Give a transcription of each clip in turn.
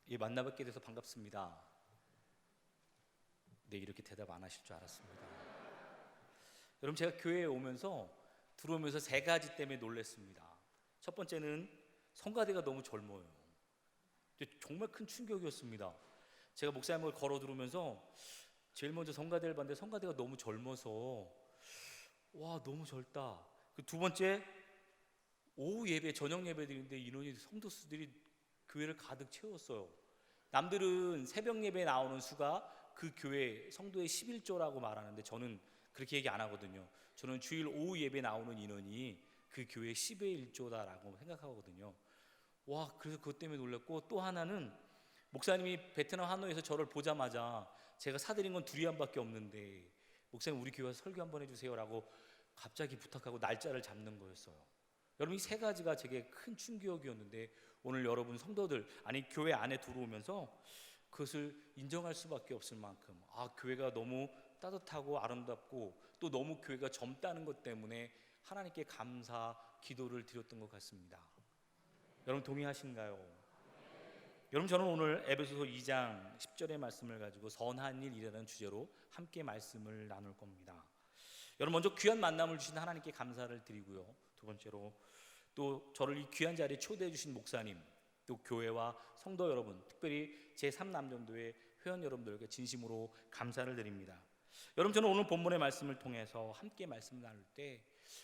예, 만나뵙게 돼서 반갑습니다. 네, 이렇게 대답 안 하실 줄 알았습니다. 여러분, 제가 교회에 오면서 들어오면서 세 가지 때문에 놀랐습니다. 첫 번째는 성가대가 너무 젊어요. 정말 큰 충격이었습니다. 제가 목사님을 걸어 들어오면서 제일 먼저 성가대를 봤는데 성가대가 너무 젊어서 와, 너무 젊다. 두 번째, 오후 예배, 저녁 예배들인데 인원이, 성도수들이 교회를 가득 채웠어요. 남들은 새벽 예배에 나오는 수가 그 교회 성도의 11조라고 말하는데 저는 그렇게 얘기 안 하거든요. 저는 주일 오후 예배 나오는 인원이 그 교회 10의 1조다라고 생각하거든요. 와, 그래서 그것 때문에 놀랐고, 또 하나는 목사님이 베트남 하노이에서 저를 보자마자 제가 사드린 건 두리안밖에 없는데 목사님, 우리 교회 설교 한번 해주세요라고 갑자기 부탁하고 날짜를 잡는 거였어요. 여러분, 이 세 가지가 제게 큰 충격이었는데 오늘 여러분 성도들, 아니 교회 안에 들어오면서 그것을 인정할 수밖에 없을 만큼 교회가 너무 따뜻하고 아름답고 또 너무 교회가 젊다는 것 때문에 하나님께 감사 기도를 드렸던 것 같습니다. 여러분, 동의하신가요? 여러분, 저는 오늘 에베소서 2장 10절의 말씀을 가지고 선한 일이라는 주제로 함께 말씀을 나눌 겁니다. 여러분, 먼저 귀한 만남을 주신 하나님께 감사를 드리고요, 두 번째로 또 저를 이 귀한 자리에 초대해 주신 목사님, 또 교회와 성도 여러분, 특별히 제3남전도회 회원 여러분들에게 진심으로 감사를 드립니다. 여러분, 저는 오늘 본문의 말씀을 통해서 함께 말씀을 나눌 때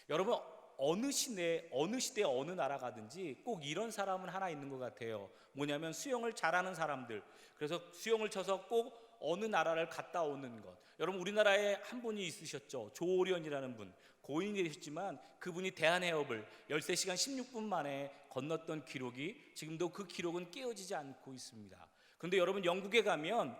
여러분, 어느 시대 어느 나라 가든지 꼭 이런 사람은 하나 있는 것 같아요. 뭐냐면 수영을 잘하는 사람들. 그래서 수영을 쳐서 꼭 어느 나라를 갔다 오는 것. 여러분, 우리나라에 한 분이 있으셨죠. 조오련이라는 분. 고인이 되셨지만 그분이 대한해협을 13시간 16분 만에 건넜던 기록이 지금도 그 기록은 깨어지지 않고 있습니다. 그런데 여러분, 영국에 가면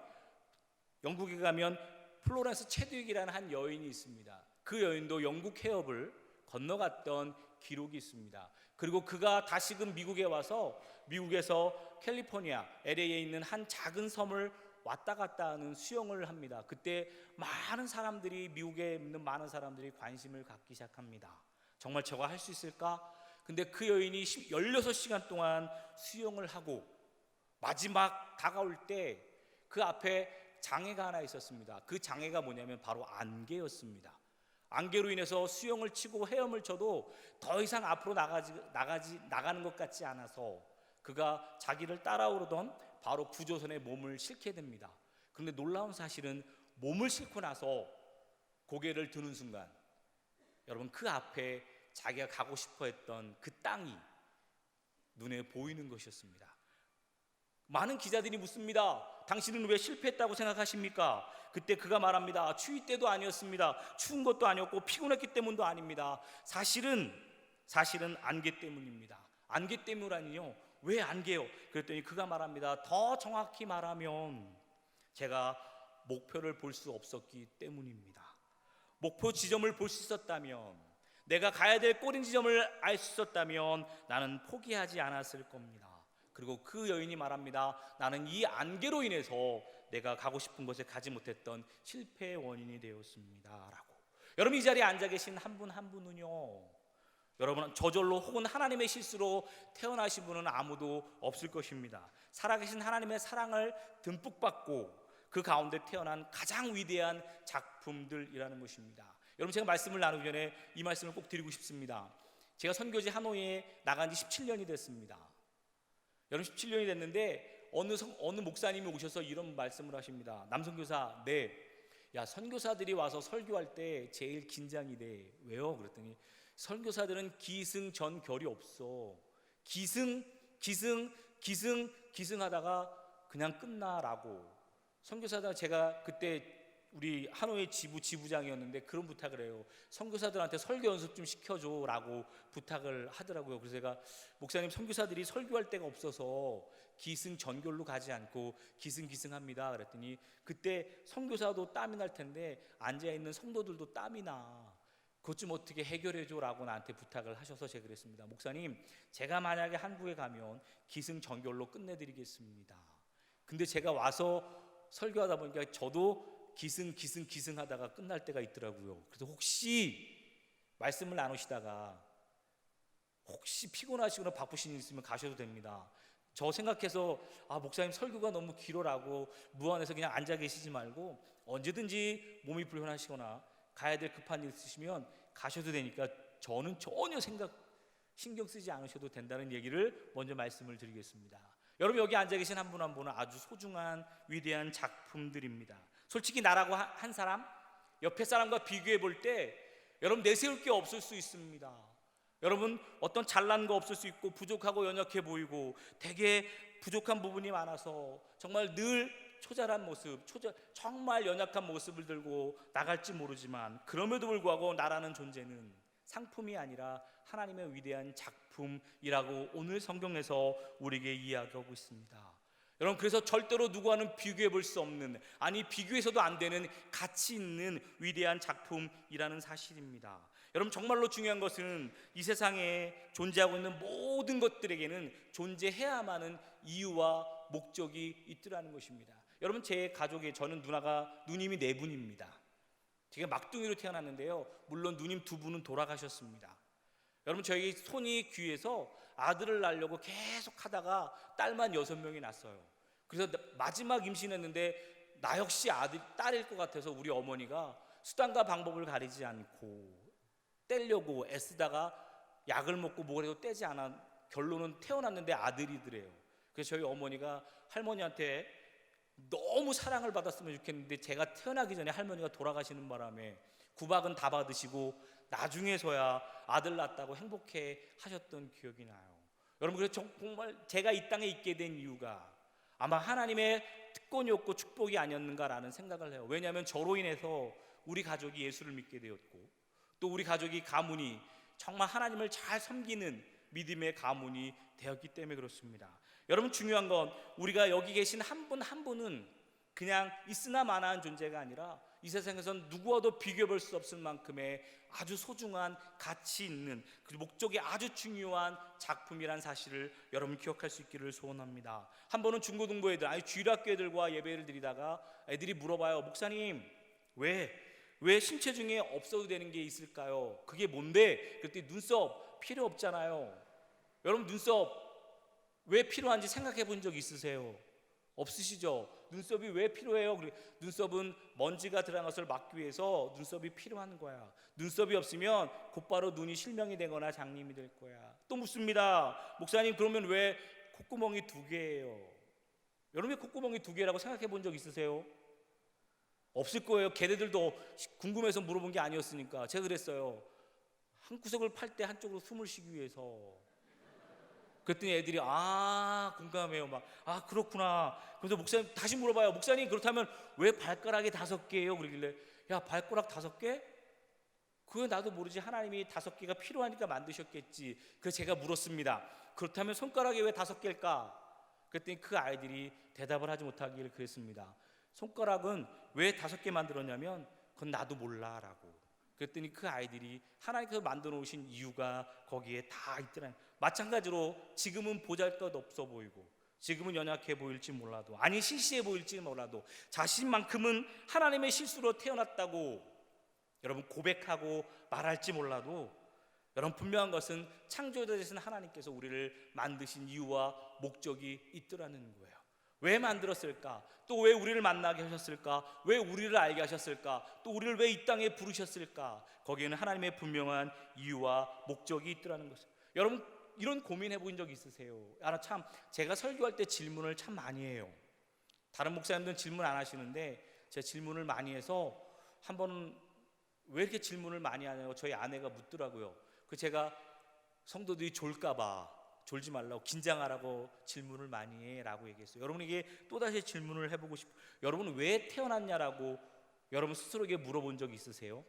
플로렌스 체드윅이라는 한 여인이 있습니다. 그 여인도 영국 해협을 건너갔던 기록이 있습니다. 그리고 그가 다시금 미국에 와서 미국에서 캘리포니아 LA에 있는 한 작은 섬을 왔다 갔다 하는 수영을 합니다. 그때 많은 사람들이, 미국에 있는 많은 사람들이 관심을 갖기 시작합니다. 정말 저가 할 수 있을까? 근데 그 여인이 16시간 동안 수영을 하고 마지막 다가올 때 그 앞에 장애가 하나 있었습니다. 그 장애가 뭐냐면 바로 안개였습니다. 안개로 인해서 수영을 치고 헤엄을 쳐도 더 이상 앞으로 나가는 것 같지 않아서 그가 자기를 따라오르던 바로 구조선에 몸을 싣게 됩니다. 그런데 놀라운 사실은 몸을 싣고 나서 고개를 드는 순간 여러분, 그 앞에 자기가 가고 싶어 했던 그 땅이 눈에 보이는 것이었습니다. 많은 기자들이 묻습니다. 당신은 왜 실패했다고 생각하십니까? 그때 그가 말합니다. 추위 때도 아니었습니다. 추운 것도 아니었고 피곤했기 때문도 아닙니다. 사실은 안개 때문입니다. 안개 때문이라니요? 왜 안개요? 그랬더니 그가 말합니다. 더 정확히 말하면 제가 목표를 볼 수 없었기 때문입니다. 목표 지점을 볼 수 있었다면, 내가 가야 될 꼬린 지점을 알 수 있었다면 나는 포기하지 않았을 겁니다. 그리고 그 여인이 말합니다. 나는 이 안개로 인해서 내가 가고 싶은 곳에 가지 못했던 실패의 원인이 되었습니다 라고. 여러분, 이 자리에 앉아 계신 한 분 한 분은요, 여러분, 저절로 혹은 하나님의 실수로 태어나신 분은 아무도 없을 것입니다. 살아계신 하나님의 사랑을 듬뿍 받고 그 가운데 태어난 가장 위대한 작품들이라는 것입니다. 여러분, 제가 말씀을 나누기 전에 이 말씀을 꼭 드리고 싶습니다. 제가 선교지 하노이에 나간 지 17년이 됐습니다. 여러분, 17년이 됐는데 어느 목사님이 오셔서 이런 말씀을 하십니다. 남선교사, 네, 야, 선교사들이 와서 설교할 때 제일 긴장이 돼. 왜요? 그랬더니 선교사들은 기승전결이 없어. 기승하다가 그냥 끝나라고. 선교사들, 제가 그때 우리 하노이 지부장이었는데 그런 부탁을 해요. 선교사들한테 설교 연습 좀 시켜줘라고 부탁을 하더라고요. 그래서 제가, 목사님, 선교사들이 설교할 데가 없어서 기승전결로 가지 않고 기승합니다 그랬더니 그때 선교사도 땀이 날 텐데 앉아있는 성도들도 땀이 나. 그것 좀 어떻게 해결해줘라고 나한테 부탁을 하셔서 제가 그랬습니다. 목사님, 제가 만약에 한국에 가면 기승전결로 끝내드리겠습니다. 근데 제가 와서 설교하다 보니까 저도 기승하다가 끝날 때가 있더라고요. 그래서 혹시 말씀을 나누시다가 혹시 피곤하시거나 바쁘신 일 있으면 가셔도 됩니다. 저 생각해서 목사님 설교가 너무 길어라고 무안에서 그냥 앉아 계시지 말고 언제든지 몸이 불편하시거나 가야 될 급한 일 있으시면 가셔도 되니까 저는 전혀 신경 쓰지 않으셔도 된다는 얘기를 먼저 말씀을 드리겠습니다. 여러분, 여기 앉아 계신 한 분 한 분은 아주 소중한 위대한 작품들입니다. 솔직히 나라고 한 사람, 옆에 사람과 비교해 볼 때 여러분 내세울 게 없을 수 있습니다. 여러분, 어떤 잘난 거 없을 수 있고 부족하고 연약해 보이고 되게 부족한 부분이 많아서 정말 늘 초절한 모습, 정말 연약한 모습을 들고 나갈지 모르지만, 그럼에도 불구하고 나라는 존재는 상품이 아니라 하나님의 위대한 작품이라고 오늘 성경에서 우리에게 이야기하고 있습니다. 여러분, 그래서 절대로 누구와는 비교해 볼 수 없는, 아니 비교해서도 안 되는 가치 있는 위대한 작품이라는 사실입니다. 여러분, 정말로 중요한 것은 이 세상에 존재하고 있는 모든 것들에게는 존재해야만 하는 이유와 목적이 있더라는 것입니다. 여러분, 제 가족에 저는 누님이 4분입니다. 제가 막둥이로 태어났는데요, 물론 누님 2분은 돌아가셨습니다. 여러분, 저희 손이 귀해서 아들을 낳으려고 계속 하다가 딸만 6명이 났어요. 그래서 마지막 임신했는데 나 역시 딸일 것 같아서 우리 어머니가 수단과 방법을 가리지 않고 떼려고 애쓰다가 약을 먹고 뭐래도 떼지 않아 결론은 태어났는데 아들이더래요. 그래서 저희 어머니가 할머니한테 너무 사랑을 받았으면 좋겠는데 제가 태어나기 전에 할머니가 돌아가시는 바람에 구박은 다 받으시고 나중에서야 아들 낳았다고 행복해 하셨던 기억이 나요. 여러분, 그래서 정말 제가 이 땅에 있게 된 이유가 아마 하나님의 특권이었고 축복이 아니었는가라는 생각을 해요. 왜냐하면 저로 인해서 우리 가족이 예수를 믿게 되었고, 또 우리 가족이 가문이 정말 하나님을 잘 섬기는 믿음의 가문이 되었기 때문에 그렇습니다. 여러분, 중요한 건 우리가 여기 계신 한 분 한 분은 그냥 있으나 마나한 존재가 아니라 이 세상에선 누구와도 비교해 볼 수 없을 만큼의 아주 소중한 가치 있는, 그 목적이 아주 중요한 작품이란 사실을 여러분 기억할 수 있기를 소원합니다. 한 번은 중고등부 애들, 주일학교 애들과 예배를 드리다가 애들이 물어봐요. 목사님, 왜 신체 중에 없어도 되는 게 있을까요? 그게 뭔데? 그랬더니 눈썹 필요 없잖아요. 여러분, 눈썹 왜 필요한지 생각해 본 적 있으세요? 없으시죠? 눈썹이 왜 필요해요? 눈썹은 먼지가 들어간 것을 막기 위해서 눈썹이 필요한 거야. 눈썹이 없으면 곧바로 눈이 실명이 되거나 장님이 될 거야. 또 묻습니다. 목사님, 그러면 왜 콧구멍이 2개예요? 여러분, 왜 콧구멍이 2개라고 생각해 본 적 있으세요? 없을 거예요. 걔네들도 궁금해서 물어본 게 아니었으니까. 제가 그랬어요. 한 구석을 팔 때 한쪽으로 숨을 쉬기 위해서. 그랬더니 애들이 공감해요. 그렇구나. 그래서 목사님 다시 물어봐요. 목사님, 그렇다면 왜 발가락이 5개예요? 그러길래, 야, 발가락 5개? 그거 나도 모르지. 하나님이 5개가 필요하니까 만드셨겠지. 그래서 제가 물었습니다. 그렇다면 손가락이 왜 5개일까? 그랬더니 그 아이들이 대답을 하지 못하기를 그랬습니다. 손가락은 왜 5개 만들었냐면 그건 나도 몰라 라고. 그랬더니 그 아이들이 하나님께서 만들어 놓으신 이유가 거기에 다 있더라고요. 마찬가지로 지금은 보잘것없어 보이고, 지금은 연약해 보일지 몰라도, 아니 시시해 보일지 몰라도 자신만큼은 하나님의 실수로 태어났다고 여러분 고백하고 말할지 몰라도, 여러분 분명한 것은 창조자 되신 하나님께서 우리를 만드신 이유와 목적이 있더라는 거예요. 왜 만들었을까? 또 왜 우리를 만나게 하셨을까? 왜 우리를 알게 하셨을까? 또 우리를 왜 이 땅에 부르셨을까? 거기에는 하나님의 분명한 이유와 목적이 있더라는 것이죠. 여러분, 이런 고민해 본 적 있으세요? 참 제가 설교할 때 질문을 참 많이 해요. 다른 목사님들은 질문 안 하시는데 제가 질문을 많이 해서 한 번은 왜 이렇게 질문을 많이 하냐고 저희 아내가 묻더라고요. 제가 성도들이 졸지 말라고, 긴장하라고 질문을 많이 해라고 얘기했어요. 여러분에게 또다시 질문을 해보고 싶어요. 여러분은 왜 태어났냐라고 여러분 스스로에게 물어본 적 있으세요?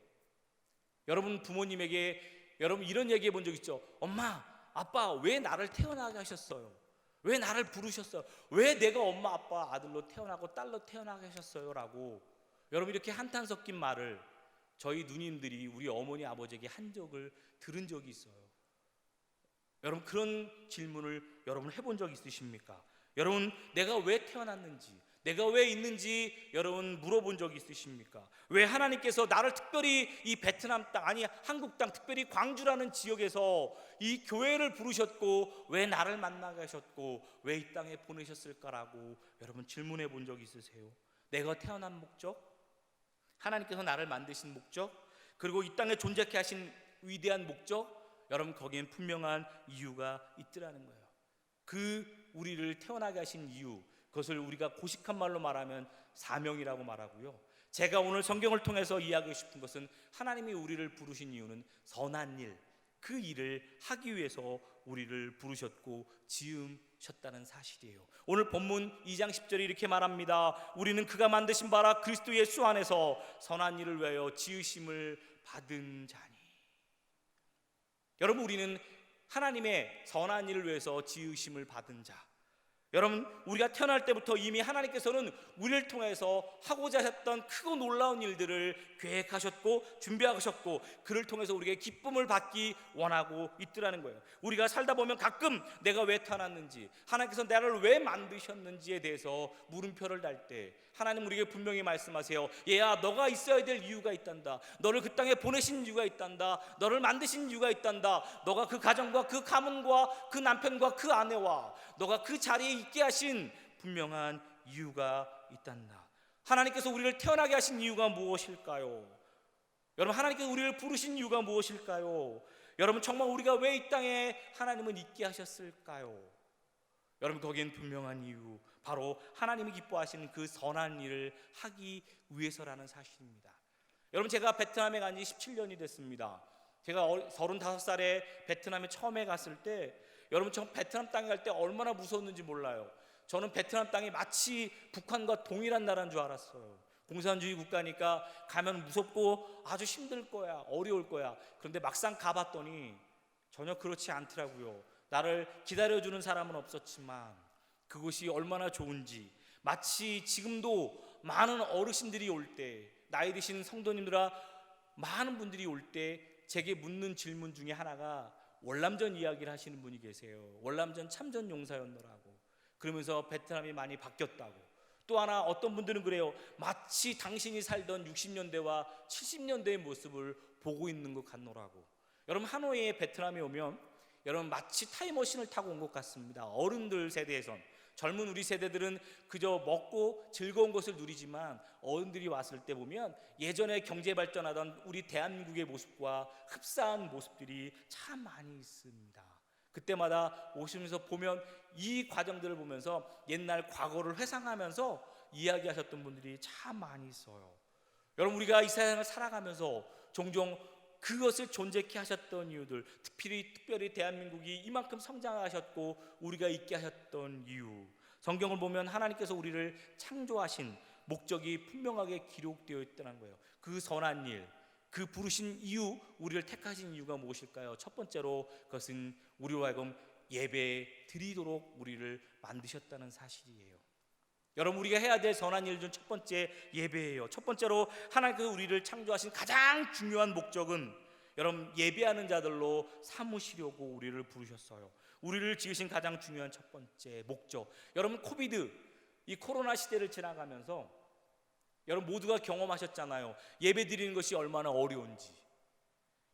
여러분 부모님에게 여러분 이런 얘기해 본 적 있죠? 엄마, 아빠, 왜 나를 태어나게 하셨어요? 왜 나를 부르셨어요? 왜 내가 엄마, 아빠, 아들로 태어나고 딸로 태어나게 하셨어요? 라고 여러분 이렇게 한탄 섞인 말을 저희 누님들이 우리 어머니, 아버지에게 한 적을 들은 적이 있어요. 여러분, 그런 질문을 여러분 해본 적 있으십니까? 여러분, 내가 왜 태어났는지, 내가 왜 있는지 여러분 물어본 적 있으십니까? 왜 하나님께서 나를 특별히 이 베트남 땅, 아니 한국 땅, 특별히 광주라는 지역에서 이 교회를 부르셨고 왜 나를 만나게 하셨고 왜 이 땅에 보내셨을까라고 여러분 질문해 본 적 있으세요? 내가 태어난 목적, 하나님께서 나를 만드신 목적, 그리고 이 땅에 존재케 하신 위대한 목적, 여러분 거기엔 분명한 이유가 있더라는 거예요. 그 우리를 태어나게 하신 이유, 그것을 우리가 고식한 말로 말하면 사명이라고 말하고요. 제가 오늘 성경을 통해서 이야기하고 싶은 것은 하나님이 우리를 부르신 이유는 선한 일, 그 일을 하기 위해서 우리를 부르셨고 지으셨다는 사실이에요. 오늘 본문 2장 10절에 이렇게 말합니다. 우리는 그가 만드신 바라 그리스도 예수 안에서 선한 일을 위하여 지으심을 받은 자니. 여러분, 우리는 하나님의 선한 일을 위해서 지으심을 받은 자. 여러분, 우리가 태어날 때부터 이미 하나님께서는 우리를 통해서 하고자 하셨던 크고 놀라운 일들을 계획하셨고 준비하셨고 그를 통해서 우리에게 기쁨을 받기 원하고 있더라는 거예요. 우리가 살다 보면 가끔 내가 왜 태어났는지, 하나님께서 나를 왜 만드셨는지에 대해서 물음표를 달 때 하나님 우리에게 분명히 말씀하세요. 얘야, 너가 있어야 될 이유가 있단다. 너를 그 땅에 보내신 이유가 있단다. 너를 만드신 이유가 있단다. 너가 그 가정과 그 가문과 그 남편과 그 아내와 너가 그 자리에 있게 하신 분명한 이유가 있단다. 하나님께서 우리를 태어나게 하신 이유가 무엇일까요? 여러분, 하나님께서 우리를 부르신 이유가 무엇일까요? 여러분, 정말 우리가 왜 이 땅에 하나님은 있게 하셨을까요? 여러분, 거기엔 분명한 이유, 바로 하나님이 기뻐하시는 그 선한 일을 하기 위해서라는 사실입니다. 여러분, 제가 베트남에 간 지 17년이 됐습니다. 제가 35살에 베트남에 처음에 갔을 때 여러분, 저 베트남 땅에 갈 때 얼마나 무서웠는지 몰라요. 저는 베트남 땅이 마치 북한과 동일한 나라인 줄 알았어요. 공산주의 국가니까 가면 무섭고 아주 힘들 거야, 어려울 거야. 그런데 막상 가봤더니 전혀 그렇지 않더라고요. 나를 기다려주는 사람은 없었지만 그곳이 얼마나 좋은지, 마치 지금도 많은 어르신들이 올 때, 나이 드신 성도님들아 많은 분들이 올 때 제게 묻는 질문 중에 하나가 월남전 이야기를 하시는 분이 계세요. 월남전 참전 용사였노라고. 그러면서 베트남이 많이 바뀌었다고. 또 하나, 어떤 분들은 그래요. 마치 당신이 살던 60년대와 70년대의 모습을 보고 있는 것 같노라고. 여러분, 하노이에 베트남에 오면 여러분 마치 타임머신을 타고 온 것 같습니다. 어른들 세대에선. 젊은 우리 세대들은 그저 먹고 즐거운 것을 누리지만 어른들이 왔을 때 보면 예전에 경제 발전하던 우리 대한민국의 모습과 흡사한 모습들이 참 많이 있습니다. 그때마다 오시면서 보면 이 과정들을 보면서 옛날 과거를 회상하면서 이야기하셨던 분들이 참 많이 있어요. 여러분, 우리가 이 세상을 살아가면서 종종 그것을 존재케 하셨던 이유들, 특별히 대한민국이 이만큼 성장하셨고 우리가 있게 하셨던 이유, 성경을 보면 하나님께서 우리를 창조하신 목적이 분명하게 기록되어 있다는 거예요. 그 선한 일, 그 부르신 이유, 우리를 택하신 이유가 무엇일까요? 첫 번째로 그것은 우리로 하여금 예배 드리도록 우리를 만드셨다는 사실이에요. 여러분, 우리가 해야 될 선한 일 중 첫 번째 예배예요. 첫 번째로 하나님께서 우리를 창조하신 가장 중요한 목적은 여러분 예배하는 자들로 삼으시려고 우리를 부르셨어요. 우리를 지으신 가장 중요한 첫 번째 목적. 여러분, 이 코로나 시대를 지나가면서 여러분 모두가 경험하셨잖아요. 예배 드리는 것이 얼마나 어려운지.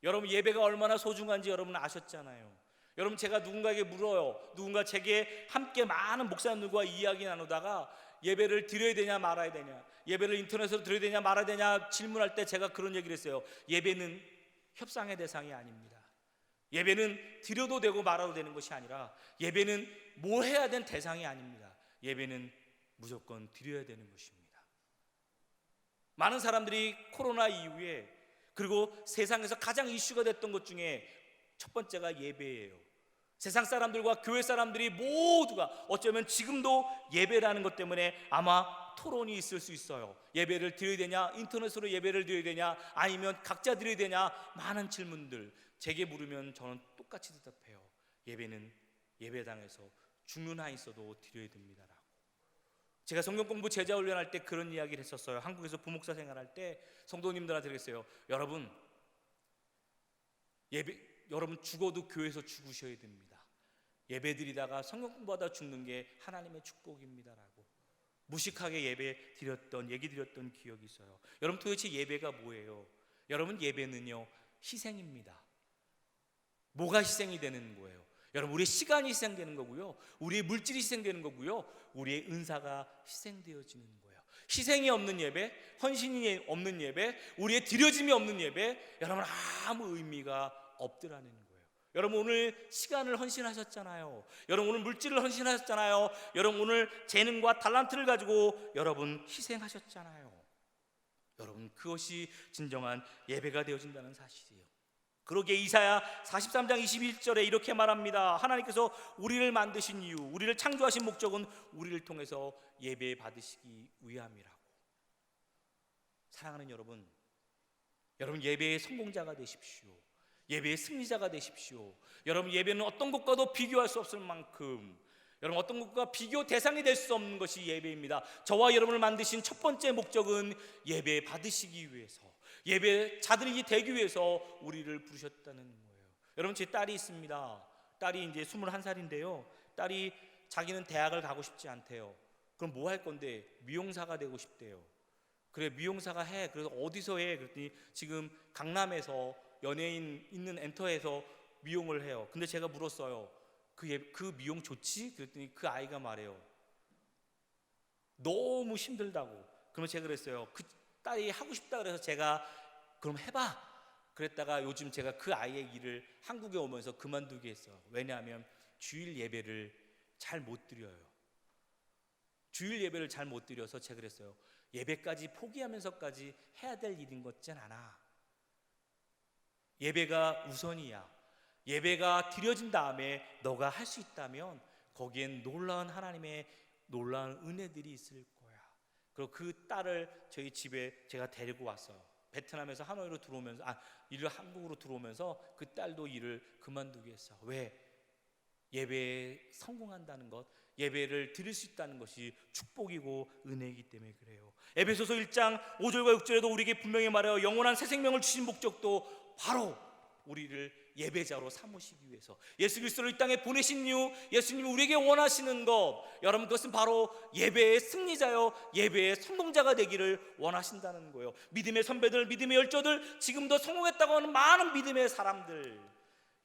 여러분, 예배가 얼마나 소중한지 여러분 아셨잖아요. 여러분, 제가 누군가에게 물어요. 누군가 제게 함께 많은 목사님들과 이야기 나누다가 예배를 드려야 되냐 말아야 되냐, 예배를 인터넷으로 드려야 되냐 말아야 되냐 질문할 때 제가 그런 얘기를 했어요. 예배는 협상의 대상이 아닙니다. 예배는 드려도 되고 말아도 되는 것이 아니라 예배는 뭐 해야 되는 대상이 아닙니다. 예배는 무조건 드려야 되는 것입니다. 많은 사람들이 코로나 이후에, 그리고 세상에서 가장 이슈가 됐던 것 중에 첫 번째가 예배예요. 세상 사람들과 교회 사람들이 모두가 어쩌면 지금도 예배라는 것 때문에 아마 토론이 있을 수 있어요. 예배를 드려야 되냐, 인터넷으로 예배를 드려야 되냐, 아니면 각자 드려야 되냐, 많은 질문들 제게 물으면 저는 똑같이 대답해요. 예배는 예배당에서 죽는 한 있어도 드려야 됩니다라고. 제가 성경 공부 제자 훈련할 때 그런 이야기를 했었어요. 한국에서 부목사 생활할 때 성도님들한테 그랬어요. 여러분 죽어도 교회에서 죽으셔야 됩니다. 예배드리다가 성경 공부하다 죽는 게 하나님의 축복입니다라고. 무식하게 예배 드렸던, 얘기 드렸던 기억이 있어요. 여러분, 도대체 예배가 뭐예요? 여러분, 예배는요, 희생입니다. 뭐가 희생이 되는 거예요? 여러분, 우리의 시간이 희생되는 거고요, 우리의 물질이 희생되는 거고요, 우리의 은사가 희생되어지는 거예요. 희생이 없는 예배, 헌신이 없는 예배, 우리의 드려짐이 없는 예배, 여러분, 아무 의미가 없더라는 거예요. 여러분, 오늘 시간을 헌신하셨잖아요. 여러분, 오늘 물질을 헌신하셨잖아요. 여러분, 오늘 재능과 달란트를 가지고 여러분 희생하셨잖아요. 여러분, 그것이 진정한 예배가 되어진다는 사실이에요. 그러기에 이사야 43장 21절에 이렇게 말합니다. 하나님께서 우리를 만드신 이유, 우리를 창조하신 목적은 우리를 통해서 예배 받으시기 위함이라고. 사랑하는 여러분, 여러분, 예배의 성공자가 되십시오. 예배의 승리자가 되십시오. 여러분, 예배는 어떤 것과도 비교할 수 없을 만큼, 여러분, 어떤 것과 비교 대상이 될 수 없는 것이 예배입니다. 저와 여러분을 만드신 첫 번째 목적은 예배 받으시기 위해서, 예배자들이 되기 위해서 우리를 부르셨다는 거예요. 여러분, 제 딸이 있습니다. 딸이 이제 21살인데요 딸이 자기는 대학을 가고 싶지 않대요. 그럼 뭐 할 건데? 미용사가 되고 싶대요. 그래, 미용사가 해. 그래서 어디서 해? 그랬더니 지금 강남에서 연예인 있는 엔터에서 미용을 해요. 근데 제가 물었어요. 그 미용 좋지? 그랬더니 그 아이가 말해요. 너무 힘들다고. 그러면 제가 그랬어요. 그 딸이 하고 싶다 그래서 제가 그럼 해봐. 그랬다가 요즘 제가 그 아이의 일을 한국에 오면서 그만두게 했어요. 왜냐하면 주일 예배를 잘 못 드려요. 주일 예배를 잘 못 드려서 제가 그랬어요. 예배까지 포기하면서까지 해야 될 일인 것 같진 않아. 예배가 우선이야. 예배가 드려진 다음에 너가 할 수 있다면 거기엔 놀라운 하나님의 놀라운 은혜들이 있을 거야. 그리고 그 딸을 저희 집에 제가 데리고 왔어요. 베트남에서 하노이로 들어오면서 일을 한국으로 들어오면서 그 딸도 일을 그만두게 했어. 왜? 예배에 성공한다는 것, 예배를 드릴 수 있다는 것이 축복이고 은혜이기 때문에 그래요. 에베소서 1장 5절과 6절에도 우리에게 분명히 말해요. 영원한 새 생명을 주신 목적도 바로 우리를 예배자로 삼으시기 위해서, 예수 그리스도를 이 땅에 보내신 이유, 예수님이 우리에게 원하시는 것, 여러분, 그것은 바로 예배의 승리자요, 예배의 성공자가 되기를 원하신다는 거예요. 믿음의 선배들, 믿음의 열조들, 지금도 성공했다고 하는 많은 믿음의 사람들,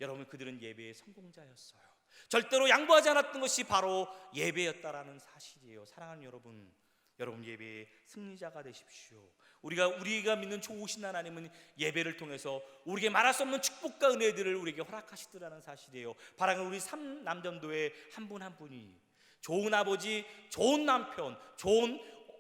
여러분, 그들은 예배의 성공자였어요. 절대로 양보하지 않았던 것이 바로 예배였다라는 사실이에요. 사랑하는 여러분, 여러분 예배의 승리자가 되십시오. 우리가 믿는 좋으신 하나님은 예배를 통해서 우리에게 말할 수 없는 축복과 은혜들을 우리에게 허락하시더라는 사실이에요. 바라는 우리 3남전도의 한 분 한 분이 좋은 아버지, 좋은 남편, 좋은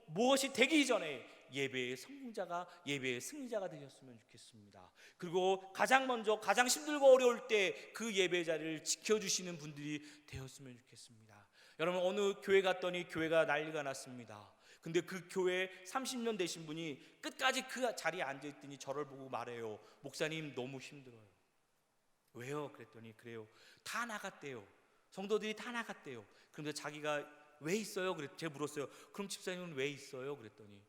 무엇이 되기 전에 예배의 성공자가, 예배의 승리자가 되셨으면 좋겠습니다. 그리고 가장 먼저 가장 힘들고 어려울 때 그 예배 자리를 지켜주시는 분들이 되었으면 좋겠습니다. 여러분, 어느 교회 갔더니 교회가 난리가 났습니다. 근데 그 교회 30년 되신 분이 끝까지 그 자리에 앉아있더니 저를 보고 말해요. 목사님, 너무 힘들어요. 왜요? 그랬더니 그래요. 다 나갔대요. 성도들이 다 나갔대요. 그런데 자기가 왜 있어요? 제가 물었어요. 그럼 집사님은 왜 있어요? 그랬더니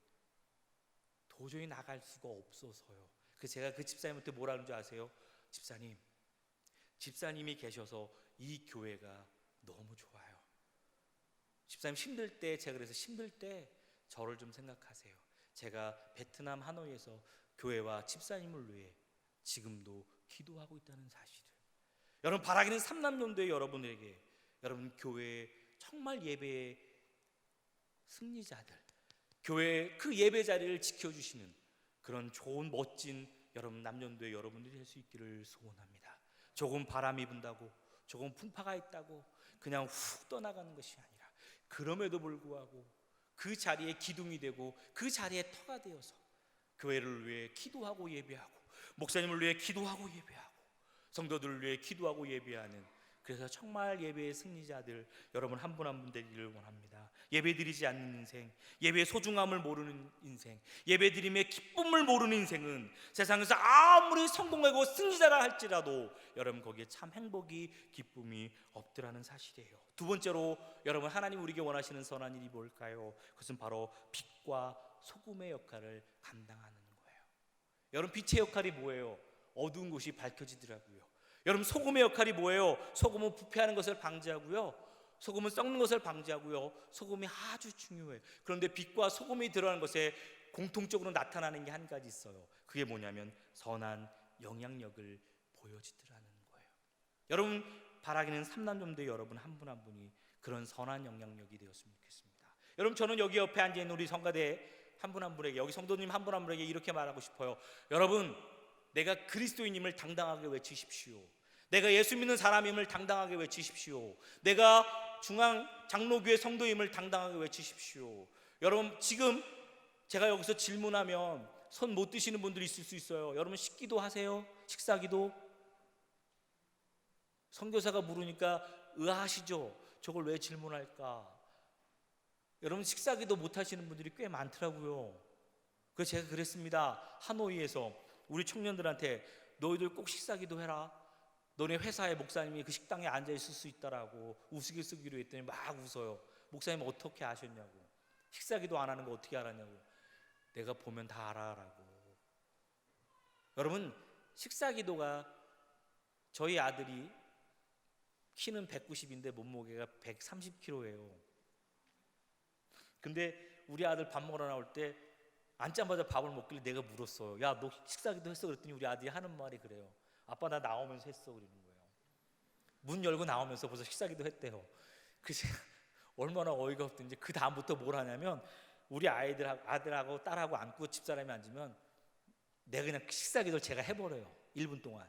도저히 나갈 수가 없어서요. 그래서 제가 그 집사님한테 뭐라는 줄 아세요? 집사님이 계셔서 이 교회가 너무 좋아요. 집사님 힘들 때, 제가 그래서 힘들 때 저를 좀 생각하세요. 제가 베트남 하노이에서 교회와 집사님을 위해 지금도 기도하고 있다는 사실을, 여러분, 바라기는 3남전도의 여러분에게, 여러분 교회의 정말 예배의 승리자들, 교회 그 예배 자리를 지켜주시는 그런 좋은 멋진 여러분 남전도의 여러분들이 될 수 있기를 소원합니다. 조금 바람이 분다고, 조금 풍파가 있다고 그냥 훅 떠나가는 것이 아니라, 그럼에도 불구하고 그 자리에 기둥이 되고 그 자리에 터가 되어서 교회를 위해 기도하고 예배하고, 목사님을 위해 기도하고 예배하고, 성도들을 위해 기도하고 예배하는, 그래서 정말 예배의 승리자들 여러분 한 분 한 분 되기를 원합니다. 예배드리지 않는 인생, 예배의 소중함을 모르는 인생, 예배드림의 기쁨을 모르는 인생은 세상에서 아무리 성공하고 승리자라 할지라도 여러분 거기에 참 행복이, 기쁨이 없더라는 사실이에요. 두 번째로, 여러분 하나님 우리에게 원하시는 선한 일이 뭘까요? 그것은 바로 빛과 소금의 역할을 감당하는 거예요. 여러분, 빛의 역할이 뭐예요? 어두운 곳이 밝혀지더라고요. 여러분, 소금의 역할이 뭐예요? 소금은 부패하는 것을 방지하고요, 소금은 썩는 것을 방지하고요. 소금이 아주 중요해요. 그런데 빛과 소금이 들어가는 것에 공통적으로 나타나는 게 한 가지 있어요. 그게 뭐냐면 선한 영향력을 보여주더라는 거예요. 여러분 바라기는 삼남점대 여러분 한 분 한 분이 그런 선한 영향력이 되었으면 좋겠습니다. 여러분 저는 여기 옆에 앉아있는 우리 성가대 한 분 한 분에게, 여기 성도님 한 분 한 분에게 이렇게 말하고 싶어요. 여러분, 내가 그리스도인임을 당당하게 외치십시오. 내가 예수 믿는 사람임을 당당하게 외치십시오. 내가 중앙 장로교회 성도임을 당당하게 외치십시오. 여러분 지금 제가 여기서 질문하면 손 못 드시는 분들이 있을 수 있어요. 여러분 식기도 하세요? 식사기도? 선교사가 물으니까 의아하시죠? 저걸 왜 질문할까? 여러분 식사기도 못 하시는 분들이 꽤 많더라고요. 그래서 제가 그랬습니다. 하노이에서 우리 청년들한테 너희들 꼭 식사기도 해라. 너네 회사의 목사님이 그 식당에 앉아 있을 수 있다라고 우스갯소리로 했더니 막 웃어요. 목사님 어떻게 아셨냐고. 식사기도 안 하는 거 어떻게 알았냐고. 내가 보면 다 알아라고. 여러분 식사기도가, 저희 아들이 키는 190인데 몸무게가 130kg예요. 근데 우리 아들 밥 먹으러 나올 때 앉자마자 밥을 먹길래 내가 물었어요. 야, 너 식사기도 했어? 그랬더니 우리 아들이 하는 말이 그래요. 아빠 나 나오면서 했어 그러는 거예요. 문 열고 나오면서 벌써 식사기도 했대요. 그래서 얼마나 어이가 없든지 그 다음부터 뭘 하냐면 우리 아들하고 딸하고 앉고 집사람이 앉으면 내가 그냥 식사기도를 제가 해버려요. 1분 동안.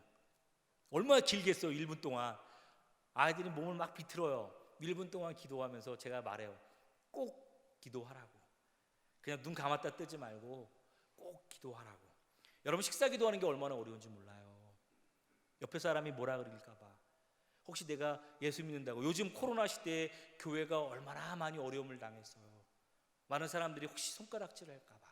얼마나 길겠어요. 1분 동안. 아이들이 몸을 막 비틀어요. 1분 동안 기도하면서 제가 말해요. 꼭 기도하라고. 그냥 눈 감았다 뜨지 말고 꼭 기도하라고. 여러분 식사 기도하는 게 얼마나 어려운지 몰라요. 옆에 사람이 뭐라 그럴까 봐. 혹시 내가 예수 믿는다고, 요즘 코로나 시대에 교회가 얼마나 많이 어려움을 당했어요. 많은 사람들이 혹시 손가락질 할까 봐.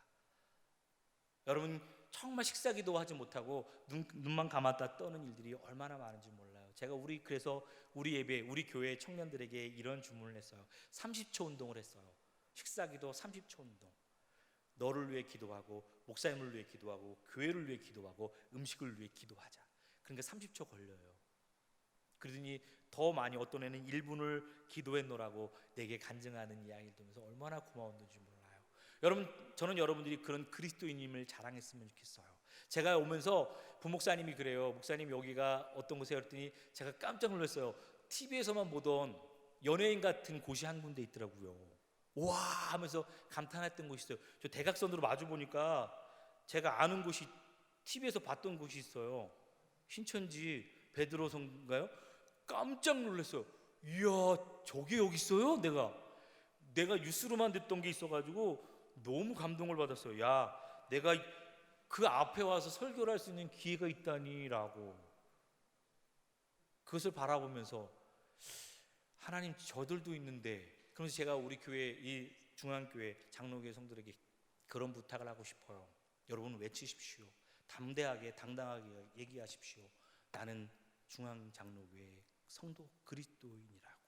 여러분 정말 식사 기도하지 못하고 눈만 감았다 떠는 일들이 얼마나 많은지 몰라요. 제가 그래서 우리 예배, 우리 교회 청년들에게 이런 주문을 했어요. 30초 운동을 했어요. 식사 기도 30초 운동. 너를 위해 기도하고, 목사님을 위해 기도하고, 교회를 위해 기도하고, 음식을 위해 기도하자. 그러니까 30초 걸려요. 그러더니 더 많이, 어떤 애는 1분을 기도했노라고 내게 간증하는 이야기를 들으면서 얼마나 고마웠는지 몰라요. 여러분 저는 여러분들이 그런 그리스도인임을 자랑했으면 좋겠어요. 제가 오면서 부목사님이 그래요. 목사님 여기가 어떤 곳이에요? 그랬더니 제가 깜짝 놀랐어요. TV에서만 보던 연예인 같은 곳이 한 군데 있더라고요. 와 하면서 감탄했던 곳이 있어요. 저 대각선으로 마주 보니까 제가 아는 곳이, TV에서 봤던 곳이 있어요. 신천지 베드로성인가요? 깜짝 놀랐어요. 이야 저게 여기 있어요? 내가 뉴스로만 듣던 게 있어가지고 너무 감동을 받았어요. 야 내가 그 앞에 와서 설교를 할 수 있는 기회가 있다니라고. 그것을 바라보면서 하나님 저들도 있는데, 그래서 제가 우리 교회, 이 중앙교회 장로교회 성도들에게 그런 부탁을 하고 싶어요. 여러분 외치십시오. 담대하게 당당하게 얘기하십시오. 나는 중앙장로교회 성도 그리스도인이라고.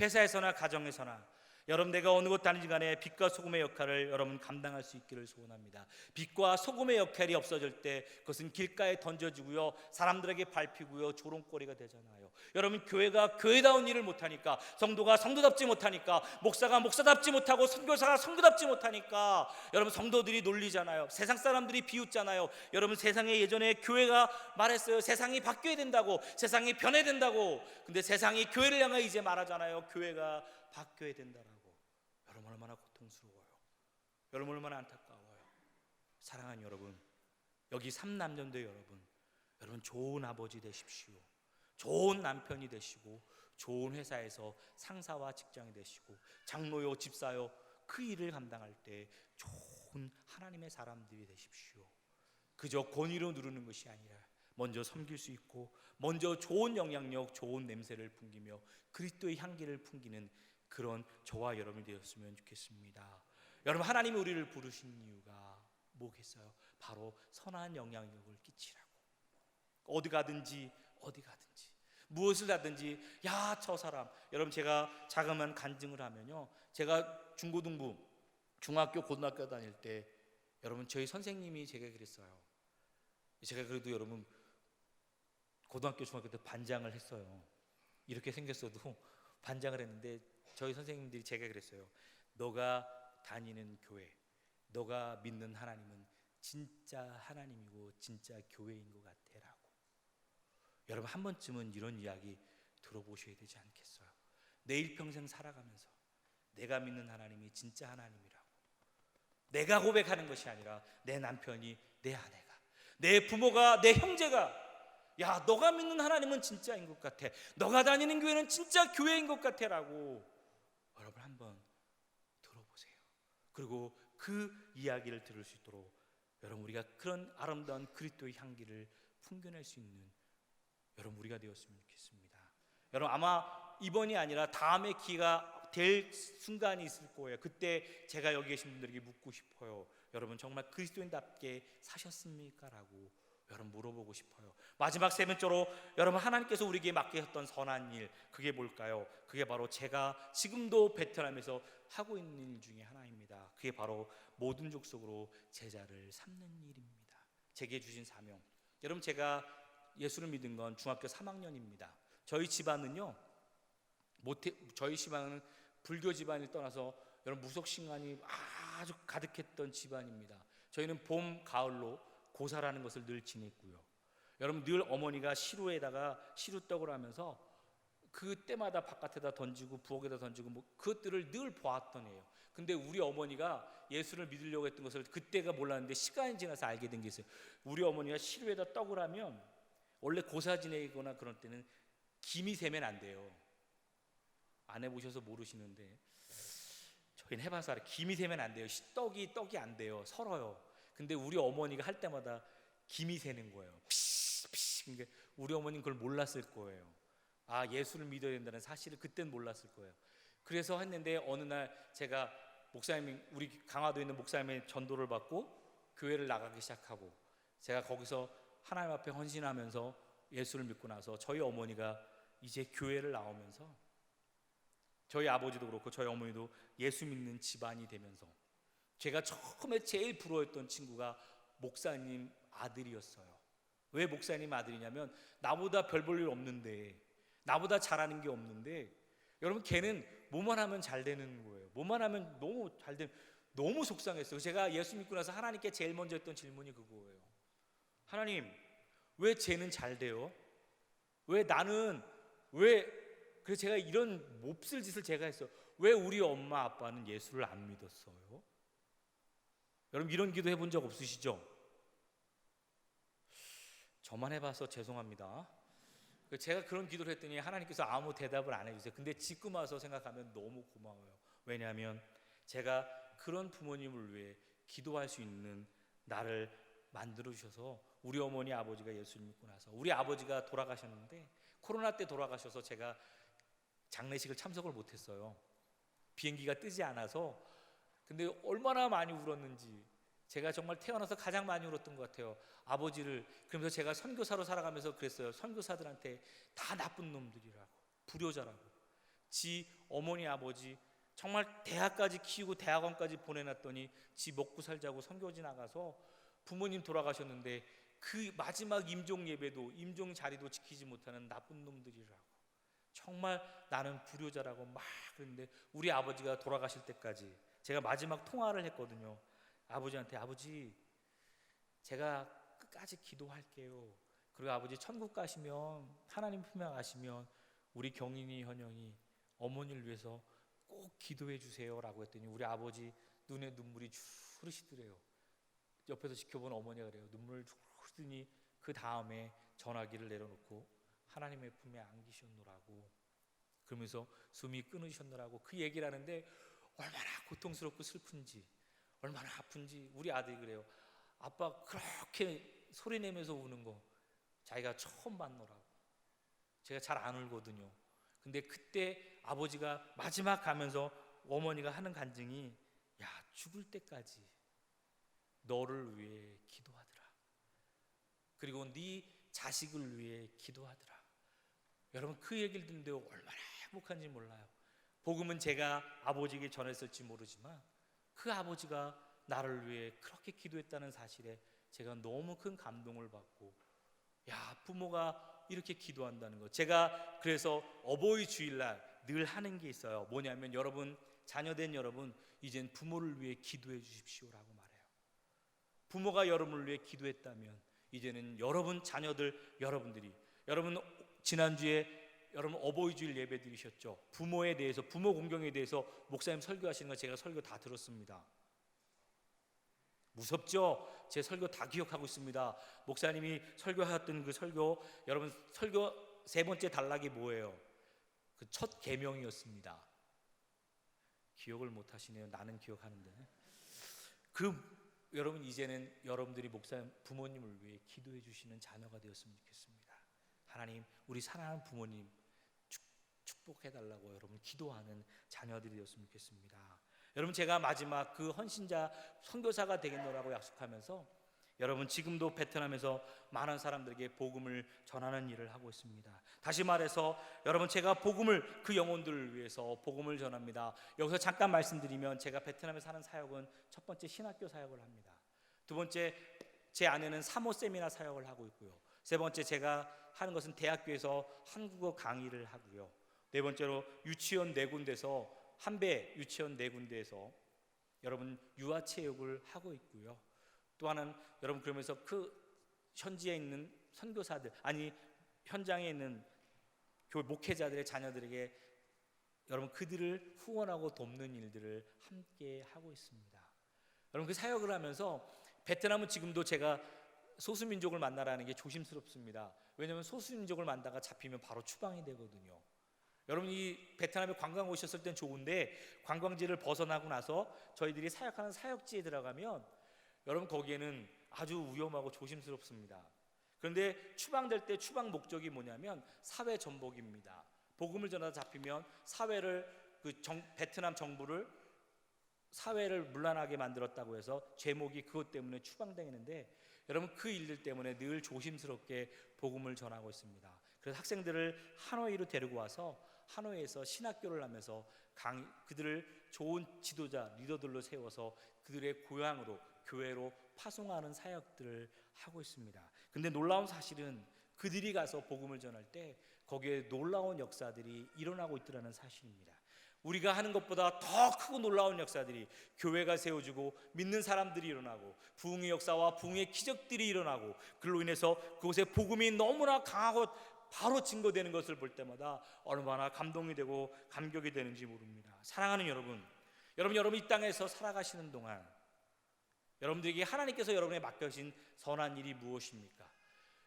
회사에서나 가정에서나 여러분 내가 어느 곳 다니지 간에 빛과 소금의 역할을 여러분 감당할 수 있기를 소원합니다. 빛과 소금의 역할이 없어질 때 그것은 길가에 던져지고요, 사람들에게 밟히고요, 조롱거리가 되잖아요. 여러분 교회가 교회다운 일을 못하니까, 성도가 성도답지 못하니까, 목사가 목사답지 못하고, 선교사가 선교답지 못하니까 여러분 성도들이 놀리잖아요. 세상 사람들이 비웃잖아요. 여러분 세상에 예전에 교회가 말했어요. 세상이 바뀌어야 된다고, 세상이 변해야 된다고. 근데 세상이 교회를 향해 이제 말하잖아요. 교회가 바뀌어야 된다라고. 여러분 얼마나 고통스러워요. 여러분 얼마나 안타까워요. 사랑하는 여러분, 여기 삼남전대 여러분 좋은 아버지 되십시오. 좋은 남편이 되시고, 좋은 회사에서 상사와 직장이 되시고, 장로요 집사요 그 일을 감당할 때 좋은 하나님의 사람들이 되십시오. 그저 권위로 누르는 것이 아니라 먼저 섬길 수 있고, 먼저 좋은 영향력, 좋은 냄새를 풍기며 그리스도의 향기를 풍기는 그런 저와 여러분이 되었으면 좋겠습니다. 여러분 하나님이 우리를 부르신 이유가 뭐겠어요? 바로 선한 영향력을 끼치라고. 어디 가든지 무엇을 하든지, 야 저 사람, 여러분 제가 자그마한 간증을 하면요, 제가 중고등부, 중학교, 고등학교 다닐 때 여러분 저희 선생님이 제가 그랬어요. 제가 그래도 여러분 고등학교, 중학교 때 반장을 했어요. 이렇게 생겼어도 반장을 했는데 저희 선생님들이 제가 그랬어요. 너가 다니는 교회, 너가 믿는 하나님은 진짜 하나님이고 진짜 교회인 것 같아라고. 여러분 한 번쯤은 이런 이야기 들어보셔야 되지 않겠어요? 내 일평생 살아가면서 내가 믿는 하나님이 진짜 하나님이라고. 내가 고백하는 것이 아니라 내 남편이, 내 아내가, 내 부모가, 내 형제가, 야 너가 믿는 하나님은 진짜인 것 같아, 너가 다니는 교회는 진짜 교회인 것 같아 라고 여러분 한번 들어보세요. 그리고 그 이야기를 들을 수 있도록 여러분 우리가 그런 아름다운 그리스도의 향기를 풍겨낼 수 있는 여러분 우리가 되었으면 좋겠습니다. 여러분 아마 이번이 아니라 다음에 기회가 될 순간이 있을 거예요. 그때 제가 여기 계신 분들에게 묻고 싶어요. 여러분 정말 그리스도인답게 사셨습니까? 라고 여러분 물어보고 싶어요. 마지막 세 번째로 여러분 하나님께서 우리에게 맡기셨던 선한 일, 그게 뭘까요? 그게 바로 제가 지금도 베트남에서 하고 있는 일 중에 하나입니다. 그게 바로 모든 족속으로 제자를 삼는 일입니다. 제게 주신 사명. 여러분 제가 예수를 믿은 건 중학교 3학년입니다. 저희 집안은 불교 집안을 떠나서 여러분 무속신앙이 아주 가득했던 집안입니다. 저희는 봄, 가을로 고사라는 것을 늘 지냈고요. 여러분 늘 어머니가 시루떡을 하면서 그때마다 바깥에다 던지고 부엌에다 던지고 그것들을 늘 보았던 애예요. 근데 우리 어머니가 예수를 믿으려고 했던 것을 그때가 몰랐는데 시간이 지나서 알게 된 게 있어요. 우리 어머니가 시루에다 떡을 하면 원래 고사 지내거나 그럴 때는 김이 새면 안 돼요. 안 해보셔서 모르시는데 저희는 해봐서 알아요. 김이 새면 안 돼요. 떡이 안 돼요. 설어요. 근데 우리 어머니가 할 때마다 김이 새는 거예요. 피시. 그러니까 우리 어머니는 그걸 몰랐을 거예요. 아 예수를 믿어야 된다는 사실을 그때는 몰랐을 거예요. 그래서 했는데 어느 날 제가 목사님, 우리 강화도에 있는 목사님의 전도를 받고 교회를 나가기 시작하고 제가 거기서 하나님 앞에 헌신하면서 예수를 믿고 나서 저희 어머니가 이제 교회를 나오면서 저희 아버지도 그렇고 저희 어머니도 예수 믿는 집안이 되면서 제가 처음에 제일 부러웠던 친구가 목사님 아들이었어요. 왜 목사님 아들이냐면 나보다 별 볼 일 없는데, 나보다 잘하는 게 없는데 여러분 걔는 뭐만 하면 잘 되는 거예요. 뭐만 하면 너무 잘 되는, 너무 속상했어요. 제가 예수 믿고 나서 하나님께 제일 먼저 했던 질문이 그거예요. 하나님 왜 쟤는 잘 돼요? 왜 나는 그래서 제가 이런 몹쓸 짓을 제가 했어요. 왜 우리 엄마 아빠는 예수를 안 믿었어요? 여러분 이런 기도 해본 적 없으시죠? 저만 해봐서 죄송합니다. 제가 그런 기도를 했더니 하나님께서 아무 대답을 안 해주세요. 근데 지금 와서 생각하면 너무 고마워요. 왜냐하면 제가 그런 부모님을 위해 기도할 수 있는 나를 만들어 주셔서 우리 어머니 아버지가 예수를 믿고 나서 우리 아버지가 돌아가셨는데 코로나 때 돌아가셔서 제가 장례식을 참석을 못했어요. 비행기가 뜨지 않아서. 근데 얼마나 많이 울었는지, 제가 정말 태어나서 가장 많이 울었던 것 같아요. 아버지를, 그러면서 제가 선교사로 살아가면서 그랬어요. 선교사들한테 다 나쁜 놈들이라고, 불효자라고. 지 어머니 아버지 정말 대학까지 키우고 대학원까지 보내놨더니 지 먹고 살자고 선교지 나가서 부모님 돌아가셨는데 그 마지막 임종 예배도 임종 자리도 지키지 못하는 나쁜 놈들이라고, 정말 나는 불효자라고 막 그랬는데 우리 아버지가 돌아가실 때까지 제가 마지막 통화를 했거든요. 아버지한테, 아버지 제가 끝까지 기도할게요. 그리고 아버지 천국 가시면, 하나님 품에 가시면 우리 경인이 현영이 어머니를 위해서 꼭 기도해 주세요 라고 했더니 우리 아버지 눈에 눈물이 흐르시더래요. 옆에서 지켜본 어머니가 그래요. 눈물을 흐르더니 그 다음에 전화기를 내려놓고 하나님의 품에 안기셨노라고, 그러면서 숨이 끊으셨노라고 그 얘기를 하는데 얼마나 고통스럽고 슬픈지, 얼마나 아픈지 우리 아들이 그래요. 아빠 그렇게 소리내면서 우는 거 자기가 처음 봤노라고. 제가 잘 안 울거든요. 근데 그때 아버지가 마지막 가면서 어머니가 하는 간증이, 야 죽을 때까지 너를 위해 기도하더라. 그리고 네 자식을 위해 기도하더라. 여러분 그 얘기를 듣는데 얼마나 행복한지 몰라요. 복음은 제가 아버지에게 전했을지 모르지만 그 아버지가 나를 위해 그렇게 기도했다는 사실에 제가 너무 큰 감동을 받고, 야 부모가 이렇게 기도한다는 것. 제가 그래서 어버이 주일날 늘 하는 게 있어요. 뭐냐면 여러분, 자녀된 여러분, 이젠 부모를 위해 기도해 주십시오라고 말해요. 부모가 여러분을 위해 기도했다면 이제는 여러분 자녀들, 여러분 지난주에 여러분 어버이 주일 예배 드리셨죠? 부모에 대해서, 부모 공경에 대해서 목사님 설교하시는 거 제가 설교 다 들었습니다. 무섭죠? 제 설교 다 기억하고 있습니다. 목사님이 설교하셨던 그 설교, 여러분 설교 세 번째 단락이 뭐예요? 그 첫 계명이었습니다. 기억을 못 하시네요. 나는 기억하는데. 여러분 이제는 여러분들이 목사님, 부모님을 위해 기도해 주시는 자녀가 되었으면 좋겠습니다. 하나님, 우리 사랑하는 부모님 축복해 달라고 여러분 기도하는 자녀들이 되었으면 좋겠습니다. 여러분, 제가 마지막 그 헌신자 선교사가 되겠노라고 약속하면서 여러분 지금도 베트남에서 많은 사람들에게 복음을 전하는 일을 하고 있습니다. 다시 말해서 여러분, 제가 복음을, 그 영혼들을 위해서 복음을 전합니다. 여기서 잠깐 말씀드리면, 제가 베트남에 사는 사역은 첫 번째 신학교 사역을 합니다. 두 번째, 제 아내는 사모 세미나 사역을 하고 있고요. 세 번째, 제가 하는 것은 대학교에서 한국어 강의를 하고요. 네 번째로 유치원 네 군데서, 한배 유치원 네 군데에서 여러분 유아체육을 하고 있고요. 또 하나는 여러분, 그러면서 그 현지에 있는 선교사들, 아니 현장에 있는 교회 목회자들의 자녀들에게 여러분 그들을 후원하고 돕는 일들을 함께 하고 있습니다. 여러분, 그 사역을 하면서 베트남은 지금도 제가 소수민족을 만나라는 게 조심스럽습니다. 왜냐하면 소수민족을 만나다가 잡히면 바로 추방이 되거든요. 여러분, 이 베트남에 관광 오셨을 땐 좋은데 관광지를 벗어나고 나서 저희들이 사역하는 사역지에 들어가면 여러분 거기에는 아주 위험하고 조심스럽습니다. 그런데 추방될 때 추방 목적이 뭐냐면 사회 전복입니다. 복음을 전하다 잡히면 사회를, 베트남 정부를, 사회를 문란하게 만들었다고 해서 제목이 그것 때문에 추방되는데, 여러분 그 일들 때문에 늘 조심스럽게 복음을 전하고 있습니다. 그래서 학생들을 하노이로 데리고 와서 하노이에서 신학교를 하면서 그들을 좋은 지도자, 리더들로 세워서 그들의 고향으로, 교회로 파송하는 사역들을 하고 있습니다. 근데 놀라운 사실은 그들이 가서 복음을 전할 때 거기에 놀라운 역사들이 일어나고 있더라는 사실입니다. 우리가 하는 것보다 더 크고 놀라운 역사들이, 교회가 세워지고 믿는 사람들이 일어나고 부흥의 역사와 부흥의 기적들이 일어나고, 그로 인해서 그곳에 복음이 너무나 강하고 바로 증거되는 것을 볼 때마다 얼마나 감동이 되고 감격이 되는지 모릅니다. 사랑하는 여러분, 여러분 이 땅에서 살아가시는 동안 여러분들에게 하나님께서 여러분에게 맡겨진 선한 일이 무엇입니까?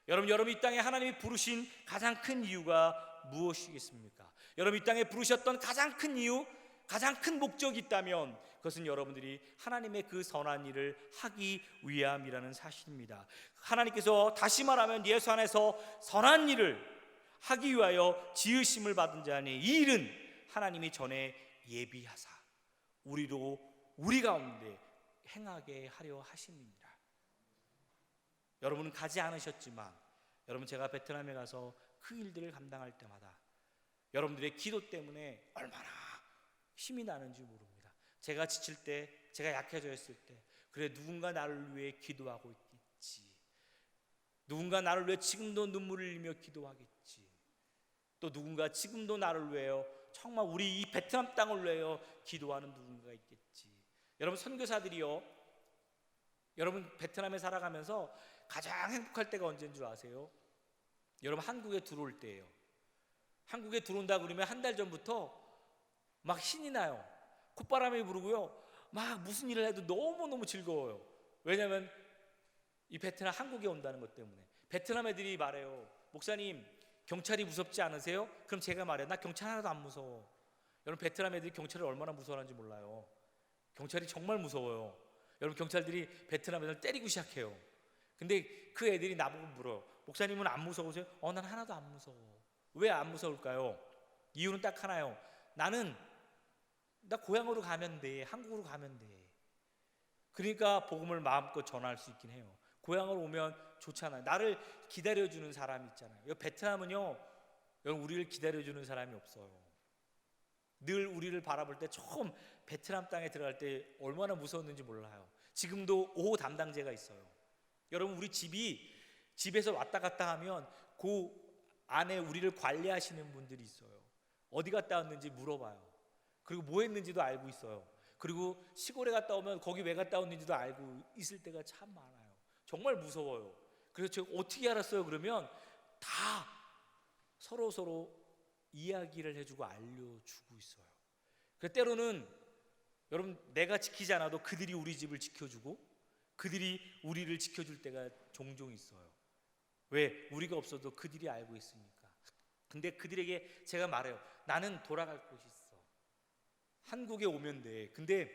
여러분 이 땅에 하나님이 부르신 가장 큰 이유가 무엇이겠습니까? 여러분 이 땅에 부르셨던 가장 큰 이유, 가장 큰 목적이 있다면 그것은 여러분들이 하나님의 그 선한 일을 하기 위함이라는 사실입니다. 하나님께서, 다시 말하면 예수 안에서 선한 일을 하기 위하여 지으심을 받은 자니 이 일은 하나님이 전에 예비하사 우리 가운데 행하게 하려 하심이니라. 여러분은 가지 않으셨지만, 여러분 제가 베트남에 가서 그 일들을 감당할 때마다 여러분들의 기도 때문에 얼마나 힘이 나는지 모릅니다. 제가 지칠 때, 제가 약해져 있을 때, 그래 누군가 나를 위해 기도하고 있겠지, 누군가 나를 위해 지금도 눈물을 흘리며 기도하겠지, 또 누군가 지금도 나를 위하여, 정말 우리 이 베트남 땅을 위하여 기도하는 누군가가 있겠지. 여러분 선교사들이요, 여러분 베트남에 살아가면서 가장 행복할 때가 언제인 줄 아세요? 여러분 한국에 들어올 때예요. 한국에 들어온다 그러면 한 달 전부터 막 신이 나요. 콧바람이 부르고요, 막 무슨 일을 해도 너무너무 즐거워요. 왜냐하면 이 베트남, 한국에 온다는 것 때문에. 베트남 애들이 말해요, 목사님 경찰이 무섭지 않으세요? 그럼 제가 말해요, 나 경찰 하나도 안 무서워. 여러분 베트남 애들이 경찰을 얼마나 무서워하는지 몰라요. 경찰이 정말 무서워요. 여러분 경찰들이 베트남 애들 때리고 시작해요. 근데 그 애들이 나보고 물어요, 목사님은 안 무서우세요? 난 하나도 안 무서워. 왜 안 무서울까요? 이유는 딱 하나요. 나 고향으로 가면 돼, 한국으로 가면 돼. 그러니까 복음을 마음껏 전할 수 있긴 해요. 고향으로 오면 좋잖아요. 나를 기다려주는 사람이 있잖아요. 베트남은요, 여러분 우리를 기다려주는 사람이 없어요. 늘 우리를 바라볼 때, 처음 베트남 땅에 들어갈 때 얼마나 무서웠는지 몰라요. 지금도 5호 담당제가 있어요. 여러분 우리 집에서 왔다 갔다 하면 그 안에 우리를 관리하시는 분들이 있어요. 어디 갔다 왔는지 물어봐요. 그리고 뭐 했는지도 알고 있어요. 그리고 시골에 갔다 오면 거기 왜 갔다 왔는지도 알고 있을 때가 참 많아요. 정말 무서워요. 그래서 제가 어떻게 알았어요? 그러면 다 서로 이야기를 해주고 알려주고 있어요. 그래서 때로는 여러분, 내가 지키지 않아도 그들이 우리 집을 지켜주고 그들이 우리를 지켜줄 때가 종종 있어요. 왜? 우리가 없어도 그들이 알고 있으니까. 근데 그들에게 제가 말해요. 나는 돌아갈 곳이 있어. 한국에 오면 돼. 근데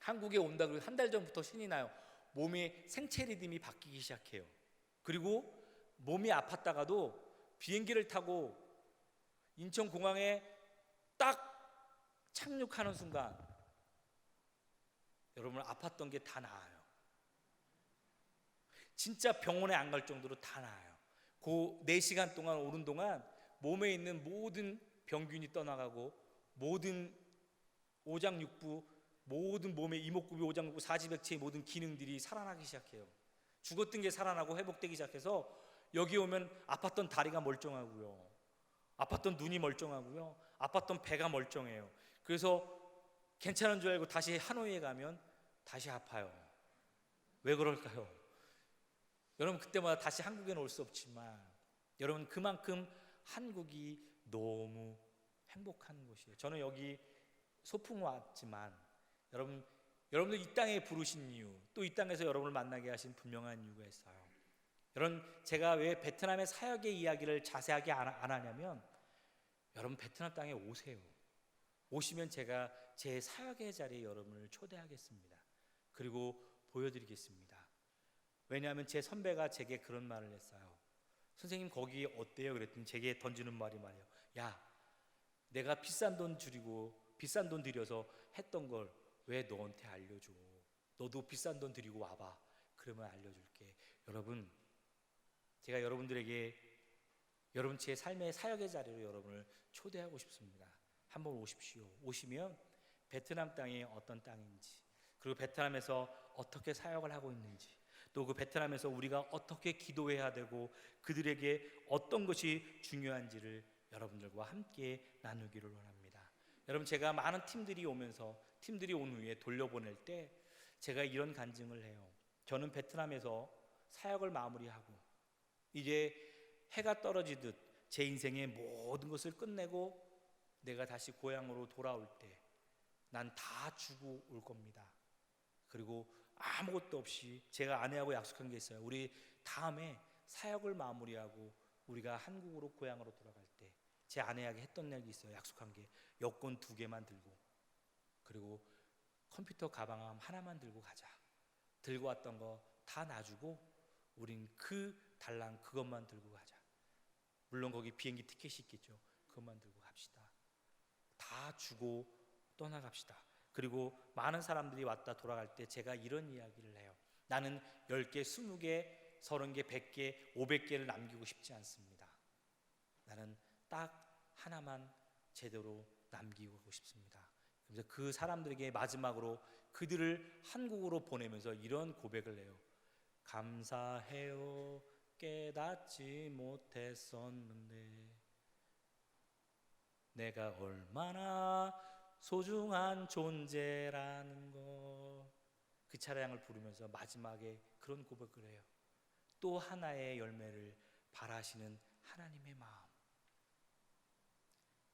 한국에 온다 그러고 한 달 전부터 신이 나요. 몸의 생체 리듬이 바뀌기 시작해요. 그리고 몸이 아팠다가도 비행기를 타고 인천공항에 딱 착륙하는 순간 여러분, 아팠던 게 다 나아요. 진짜 병원에 안 갈 정도로 다 나아요. 그 4시간 동안 오는 동안 몸에 있는 모든 병균이 떠나가고 모든 오장육부, 모든 몸의 이목구비, 오장육부, 사지백체의 모든 기능들이 살아나기 시작해요. 죽었던 게 살아나고 회복되기 시작해서 여기 오면 아팠던 다리가 멀쩡하고요, 아팠던 눈이 멀쩡하고요, 아팠던 배가 멀쩡해요. 그래서 괜찮은 줄 알고 다시 하노이에 가면 다시 아파요. 왜 그럴까요? 여러분, 그때마다 다시 한국에는 올 수 없지만 여러분, 그만큼 한국이 너무 행복한 곳이에요. 저는 여기 소풍 왔지만 여러분들 이 땅에 부르신 이유, 또 이 땅에서 여러분을 만나게 하신 분명한 이유가 있어요. 여러분, 제가 왜 베트남의 사역의 이야기를 자세하게 안 하냐면, 여러분 베트남 땅에 오세요. 오시면 제가 제 사역의 자리에 여러분을 초대하겠습니다. 그리고 보여드리겠습니다. 왜냐하면 제 선배가 제게 그런 말을 했어요. 선생님 거기 어때요? 그랬더니 제게 던지는 말이 말이에요. 야, 내가 비싼 돈 들여서 했던 걸 왜 너한테 알려줘? 너도 비싼 돈 들이고 와봐. 그러면 알려줄게. 여러분, 제가 여러분들에게 여러분 제 삶의 사역의 자리로 여러분을 초대하고 싶습니다. 한번 오십시오. 오시면 베트남 땅이 어떤 땅인지, 그리고 베트남에서 어떻게 사역을 하고 있는지, 또 그 베트남에서 우리가 어떻게 기도해야 되고 그들에게 어떤 것이 중요한지를 여러분들과 함께 나누기를 원합니다. 여러분, 제가 많은 팀들이 온 후에 돌려보낼 때 제가 이런 간증을 해요. 저는 베트남에서 사역을 마무리하고 이제 해가 떨어지듯 제 인생의 모든 것을 끝내고 내가 다시 고향으로 돌아올 때 난 다 주고 올 겁니다. 그리고 아무것도 없이 제가 아내하고 약속한 게 있어요. 우리 다음에 사역을 마무리하고 우리가 한국으로 고향으로 돌아갈 때 제 아내에게 했던 얘기 있어요. 약속한 게 여권 2개만 들고, 그리고 컴퓨터 가방 하나만 들고 가자. 들고 왔던 거 다 놔주고 우린 그 달랑 그것만 들고 가자. 물론 거기 비행기 티켓이 있겠죠. 그것만 들고 갑시다. 다 주고 떠나갑시다. 그리고 많은 사람들이 왔다 돌아갈 때 제가 이런 이야기를 해요. 나는 10개, 20개, 30개, 100개, 500개를 남기고 싶지 않습니다. 나는 딱 하나만 제대로 남기고 가고 싶습니다. 그래서 그 사람들에게 마지막으로 그들을 한국으로 보내면서 이런 고백을 해요. 감사해요. 깨닫지 못했었는데 내가 얼마나 소중한 존재라는 것. 그 찬양을 부르면서 마지막에 그런 고백을 해요. 또 하나의 열매를 바라시는 하나님의 마음.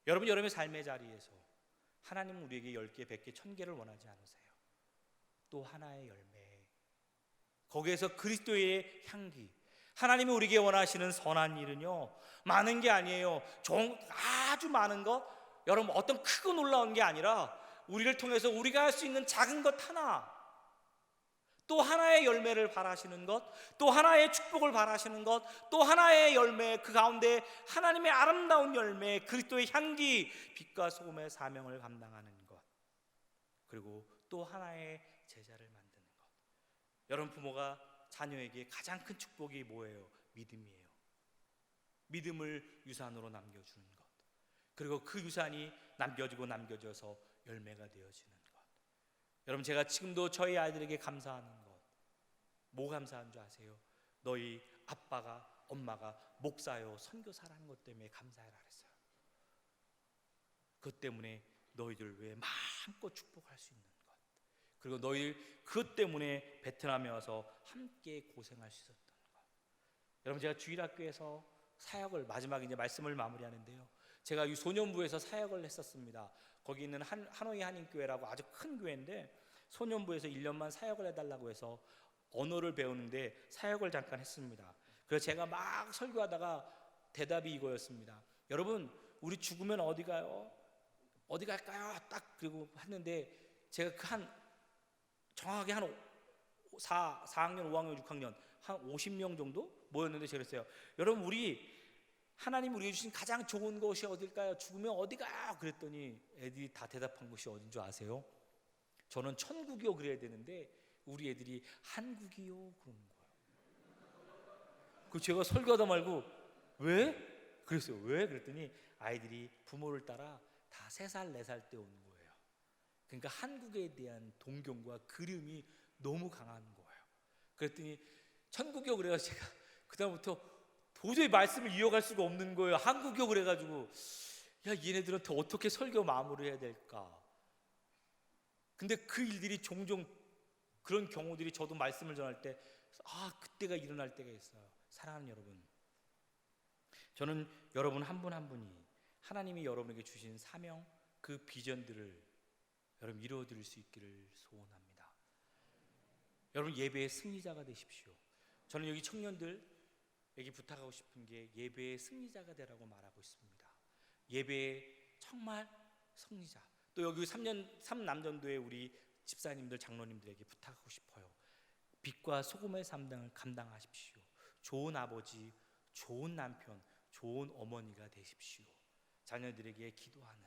여러분의 삶의 자리에서 하나님은 우리에게 10개, 100개, 1000개를 원하지 않으세요. 또 하나의 열매, 거기에서 그리스도의 향기. 하나님이 우리에게 원하시는 선한 일은요, 많은 게 아니에요. 아주 많은 것, 여러분 어떤 크고 놀라운 게 아니라 우리를 통해서 우리가 할 수 있는 작은 것 하나, 또 하나의 열매를 바라시는 것, 또 하나의 축복을 바라시는 것, 또 하나의 열매, 그 가운데 하나님의 아름다운 열매, 그리스도의 향기, 빛과 소금의 사명을 감당하는 것, 그리고 또 하나의 제자를 만드는 것. 여러분, 부모가 자녀에게 가장 큰 축복이 뭐예요? 믿음이에요. 믿음을 유산으로 남겨주는 것, 그리고 그 유산이 남겨져서 열매가 되어지는 것. 여러분, 제가 지금도 저희 아이들에게 감사하는 것, 뭐 감사한 줄 아세요? 너희 아빠가, 엄마가 목사요, 선교사라는 것 때문에 감사해라 그랬어요. 그것 때문에 너희들 외에 마음껏 축복할 수 있는 것, 그리고 너희들 그것 때문에 베트남에 와서 함께 고생할 수 있었던 것. 여러분, 제가 주일학교에서 사역을, 마지막에 이제 말씀을 마무리하는데요, 제가 이 소년부에서 사역을 했었습니다. 거기 있는 하노이 한인교회라고 아주 큰 교회인데, 소년부에서 1년만 사역을 해달라고 해서 언어를 배우는데 사역을 잠깐 했습니다. 그래서 제가 막 설교하다가 대답이 이거였습니다. 여러분, 우리 죽으면 어디 가요? 어디 갈까요? 딱 그리고 했는데, 제가 정확하게 한 4학년, 5학년, 6학년 한 50명 정도 모였는데 제가 그랬어요. 여러분, 하나님 우리에게 주신 가장 좋은 곳이 어딜까요? 죽으면 어디 가요? 그랬더니 애들이 다 대답한 곳이 어딘 줄 아세요? 저는 천국이요 그래야 되는데 우리 애들이 한국이요 그러는 거예요. 그 제가 설교하다 말고 왜? 그랬어요. 왜? 그랬더니 아이들이 부모를 따라 다 3살, 4살 때 오는 거예요. 그러니까 한국에 대한 동경과 그리움이 너무 강한 거예요. 그랬더니 천국이요 그래가지고 제가 그다음부터 도저히 말씀을 이어갈 수가 없는 거예요. 한국이요 그래가지고, 야, 얘네들한테 어떻게 설교 마무리해야 될까? 근데 그 일들이 종종, 그런 경우들이 저도 말씀을 전할 때 그때가 일어날 때가 있어요. 사랑하는 여러분, 저는 여러분 한 분 한 분이 하나님이 여러분에게 주신 사명, 그 비전들을 여러분 이루어드릴 수 있기를 소원합니다. 여러분, 예배의 승리자가 되십시오. 저는 여기 청년들에게 부탁하고 싶은 게 예배의 승리자가 되라고 말하고 있습니다. 예배의 정말 승리자. 또 여기 3남전도의 우리 집사님들, 장로님들에게 부탁하고 싶어요. 빛과 소금의 삶을 감당하십시오. 좋은 아버지, 좋은 남편, 좋은 어머니가 되십시오. 자녀들에게 기도하는,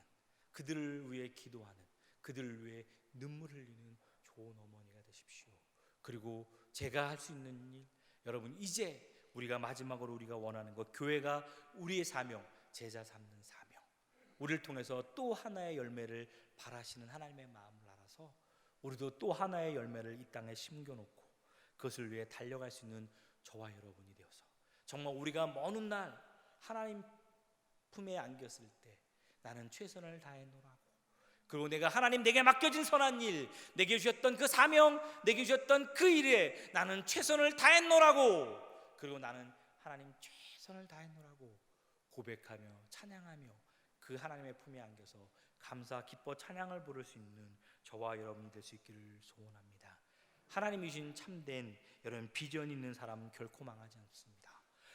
그들을 위해 기도하는, 그들을 위해 눈물 흘리는 좋은 어머니가 되십시오. 그리고 제가 할 수 있는 일, 여러분, 이제 우리가 마지막으로 우리가 원하는 것, 교회가 우리의 사명, 제자 삼는 사명, 우리를 통해서 또 하나의 열매를 바라시는 하나님의 마음을 알아서 우리도 또 하나의 열매를 이 땅에 심겨놓고 그것을 위해 달려갈 수 있는 저와 여러분이 되어서 정말 우리가 먼 훗날 하나님 품에 안겼을 때 나는 최선을 다해노라고, 그리고 내가 하나님 내게 맡겨진 선한 일, 내게 주셨던 그 사명, 내게 주셨던 그 일에 나는 최선을 다했노라고, 그리고 나는 하나님 최선을 다했노라고 고백하며 찬양하며 그 하나님의 품에 안겨서 감사, 기뻐, 찬양을 부를 수 있는 저와 여러분이 될 수 있기를 소원합니다. 하나님이 주신 참된 여러분 비전 있는 사람은 결코 망하지 않습니다.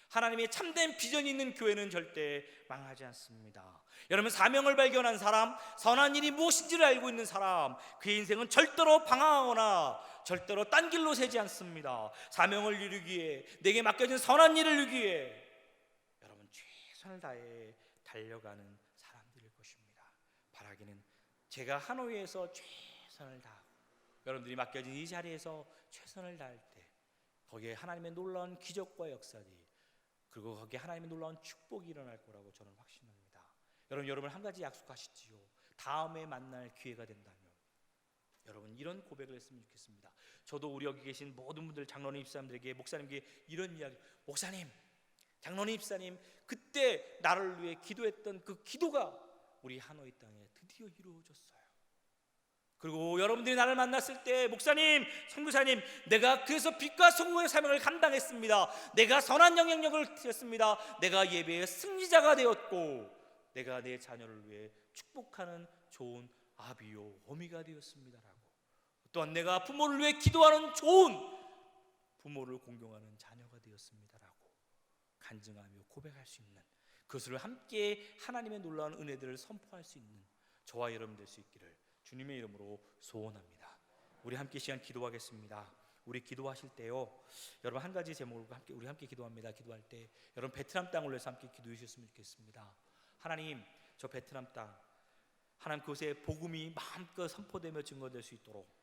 하나님의 참된 비전이 있는 교회는 절대 망하지 않습니다. 여러분, 사명을 발견한 사람, 선한 일이 무엇인지를 알고 있는 사람, 그의 인생은 절대로 방황하거나 절대로 딴 길로 새지 않습니다. 사명을 이루기 위해, 내게 맡겨진 선한 일을 이루기 위해 여러분 최선을 다해 달려가는 사람들일 것입니다. 바라기는 제가 하노이에서 최선을 다하고 여러분들이 맡겨진 이 자리에서 최선을 다할 때 거기에 하나님의 놀라운 기적과 역사들이, 그리고 거기에 하나님의 놀라운 축복이 일어날 거라고 저는 확신합니다. 여러분 한 가지 약속하시지요. 다음에 만날 기회가 된다면 여러분 이런 고백을 했으면 좋겠습니다. 저도 우리 여기 계신 모든 분들, 장로님, 집사님들에게, 목사님께 이런 이야기, 목사님, 장로님, 집사님, 그때 나를 위해 기도했던 그 기도가 우리 하노이 땅에 드디어 이루어졌어요. 그리고 여러분들이 나를 만났을 때, 목사님, 선교사님, 내가 그래서 빛과 소금의 사명을 감당했습니다. 내가 선한 영향력을 했습니다. 내가 예배의 승리자가 되었고 내가 내 자녀를 위해 축복하는 좋은 아비요 어미가 되었습니다라고, 또한 내가 부모를 위해 기도하는 좋은 부모를 공경하는 자녀가 되었습니다라고 간증하며 고백할 수 있는, 그것을 함께 하나님의 놀라운 은혜들을 선포할 수 있는 저와 여러분 될 수 있기를 주님의 이름으로 소원합니다. 우리 함께 시간 기도하겠습니다. 우리 기도하실 때요, 여러분 한 가지 제목으로 우리 함께 기도합니다. 기도할 때 여러분 베트남 땅을 위해서 함께 기도해 주셨으면 좋겠습니다. 하나님, 저 베트남 땅, 하나님 그곳에 복음이 마음껏 선포되며 증거될 수 있도록,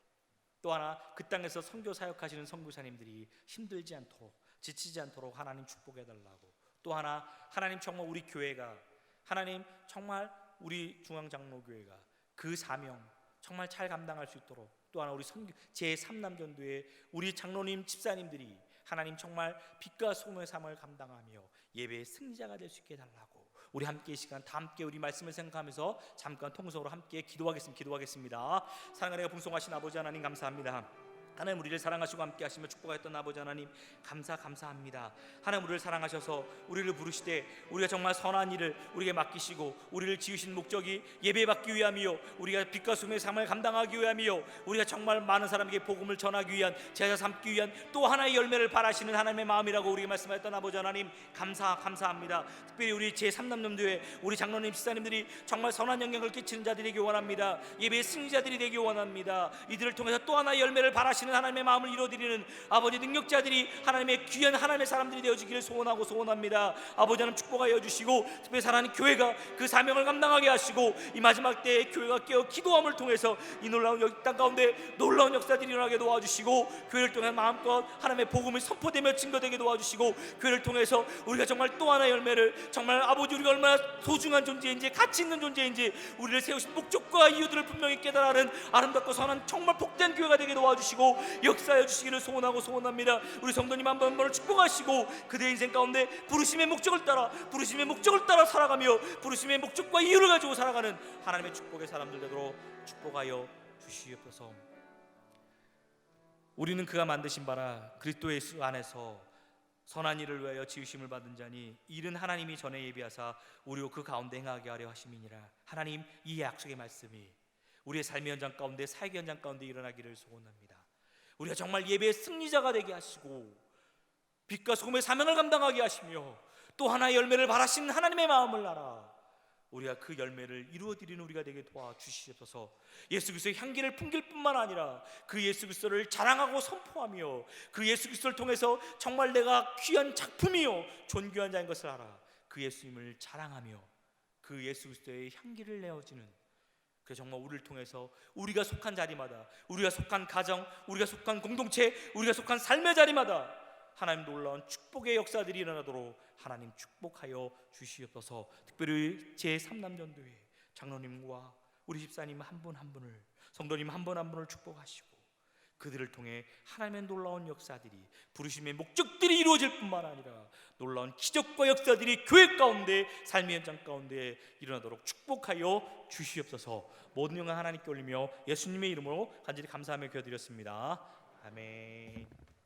또 하나 그 땅에서 선교 사역하시는 선교사님들이 힘들지 않도록, 지치지 않도록 하나님 축복해 달라고, 또 하나 하나님 정말 우리 교회가, 하나님 정말 우리 중앙장로교회가 그 사명 정말 잘 감당할 수 있도록, 또 하나 우리 제3남전도의 우리 장로님, 집사님들이 하나님 정말 빛과 소금의 삶을 감당하며 예배의 승리자가 될 수 있게 해달라고, 우리 함께 이 시간 다 함께 우리 말씀을 생각하면서 잠깐 통성으로 함께 기도하겠습니다. 사랑하는 풍성하신 아버지 하나님 감사합니다. 하나님 우리를 사랑하시고 함께 하시며 축복하였던 아버지 하나님 감사합니다. 하나님 우리를 사랑하셔서 우리를 부르시되 우리가 정말 선한 일을 우리에게 맡기시고 우리를 지으신 목적이 예배받기 위함이요 우리가 빛과 소금의 삶을 감당하기 위함이요 우리가 정말 많은 사람에게 복음을 전하기 위한 제자 삼기 위한 또 하나의 열매를 바라시는 하나님의 마음이라고 우리에게 말씀하였던 아버지 하나님 감사합니다. 특별히 우리 제3남년도에 우리 장로님 집사님들이 정말 선한 영향을 끼치는 자들이 되기 원합니다. 예배의 승리자들이 되기 원합니다. 이들을 통해서 또 하나의 열매를 바라시는 하나님의 마음을 이루어드리는 아버지 능력자들이 하나님의 귀한 하나님의 사람들이 되어지기를 소원합니다. 아버지 하나님 축복하여 주시고 특별히 사랑하는 교회가 그 사명을 감당하게 하시고 이 마지막 때에 교회가 깨어 기도함을 통해서 이 놀라운 땅 가운데 놀라운 역사들이 일어나게 도와주시고 교회를 통해 마음껏 하나님의 복음이 선포되며 증거되게 도와주시고 교회를 통해서 우리가 정말 또 하나의 열매를 정말 아버지 우리가 얼마나 소중한 존재인지 가치 있는 존재인지 우리를 세우신 목적과 이유들을 분명히 깨달아는 아름답고 선한 정말 복된 교회가 되게 도와주시고 역사해 주시기를 소원합니다. 우리 성도님 한 번 한 번을 축복하시고 그들의 인생 가운데 부르심의 목적을 따라 살아가며 부르심의 목적과 이유를 가지고 살아가는 하나님의 축복의 사람들 되도록 축복하여 주시옵소서. 우리는 그가 만드신 바라 그리스도 예수 안에서 선한 일을 위하여 지으심을 받은 자니 이는 하나님이 전에 예비하사 우리로 그 가운데 행하게 하려 하심이니라. 하나님 이 약속의 말씀이 우리의 삶의 현장 가운데 사역의 현장 가운데 일어나기를 소원합니다. 우리가 정말 예배의 승리자가 되게 하시고 빛과 소금의 사명을 감당하게 하시며 또 하나의 열매를 바라시는 하나님의 마음을 알아 우리가 그 열매를 이루어드리는 우리가 되게 도와주시옵소서. 예수 그리스도의 향기를 풍길 뿐만 아니라 그 예수 그리스도를 자랑하고 선포하며 그 예수 그리스도를 통해서 정말 내가 귀한 작품이요 존귀한 자인 것을 알아 그 예수님을 자랑하며 그 예수 그리스도의 향기를 내어지는 그 정말 우리를 통해서 우리가 속한 자리마다 우리가 속한 가정 우리가 속한 공동체 우리가 속한 삶의 자리마다 하나님 놀라운 축복의 역사들이 일어나도록 하나님 축복하여 주시옵소서. 특별히 제3남년도에 장로님과 우리 집사님 한 분 한 분을 성도님 한 분 한 분을 축복하시고 그들을 통해 하나님의 놀라운 역사들이 부르심의 목적들이 이루어질 뿐만 아니라 놀라운 기적과 역사들이 교회 가운데 삶의 현장 가운데 일어나도록 축복하여 주시옵소서. 모든 영광 하나님께 올리며 예수님의 이름으로 간절히 감사하며 기도드렸습니다. 아멘.